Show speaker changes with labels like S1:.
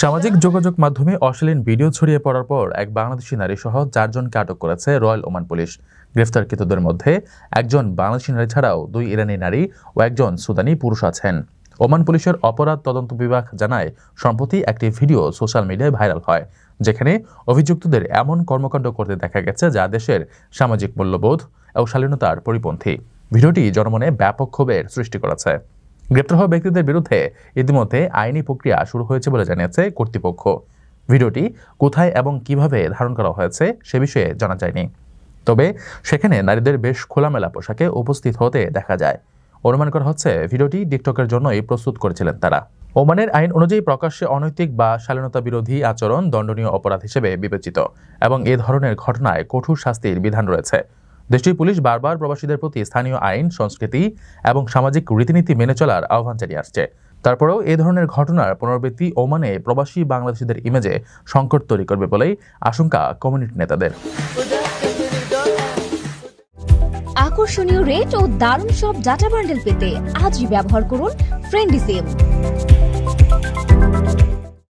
S1: সামাজিক যোগাযোগ মাধ্যমে অশ্লীল ভিডিও ছড়িয়ে পড়ার পর এক বাংলাদেশি নারী সহ 4 জনকে আটক করেছে রয়্যাল ওমান পুলিশ। গ্রেফতারকৃতদের মধ্যে একজন বাংলাদেশি নারী ছাড়াও 2 ইরানি নারী ও একজন সুদানি পুরুষ আছেন। ওমান পুলিশের অপরাধ তদন্ত বিভাগ জানায়, সম্প্রতি একটি ভিডিও সোশ্যাল মিডিয়ায় ভাইরাল হয়, যেখানে অভিযুক্তদের এমন কর্মকাণ্ড করতে দেখা গেছে যা দেশের সামাজিক মূল্যবোধ ও শালীনতার পরিপন্থী। ভিডিওটি জনমনে ব্যাপক ক্ষোভের সৃষ্টি করেছে। গ্রেপ্তার হওয়া ব্যক্তিদের বিরুদ্ধে ইতিমধ্যে আইনি প্রক্রিয়া শুরু হয়েছে বলে জানিয়েছে কর্তৃপক্ষ। ভিডিওটি কোথায় এবং কিভাবে ধারণ করা হয়েছে সে বিষয়ে জানা যায়নি, তবে সেখানে নারীদের বেশ খোলামেলা পোশাকে উপস্থিত হতে দেখা যায়। অনুমান করা হচ্ছে ভিডিওটি টিকটকের জন্যই প্রস্তুত করেছিলেন তারা। ওমানের আইন অনুযায়ী প্রকাশ্যে অনৈতিক বা শালীনতা বিরোধী আচরণ দণ্ডনীয় অপরাধ হিসেবে বিবেচিত এবং এ ধরনের ঘটনায় কঠোর শাস্তির বিধান রয়েছে। দেশটির পুলিশ বারবার প্রবাসীদের প্রতি স্থানীয় আইন, সংস্কৃতি এবং সামাজিক রীতিনীতি মেনে চলার আহ্বান জানিয়ে আসছে। তারপরেও এ ধরনের ঘটনার পুনরাবৃত্তি ওমানে প্রবাসী বাংলাদেশিদের ইমেজে সংকট তৈরি করবে বলেই আশঙ্কা কমিউনিটি নেতাদের।
S2: আকর্ষণীয় রেট ও দারুণ সব ডাটা বান্ডেল পেতে আজই ব্যবহার করুন ফ্রেন্ডলি সিম।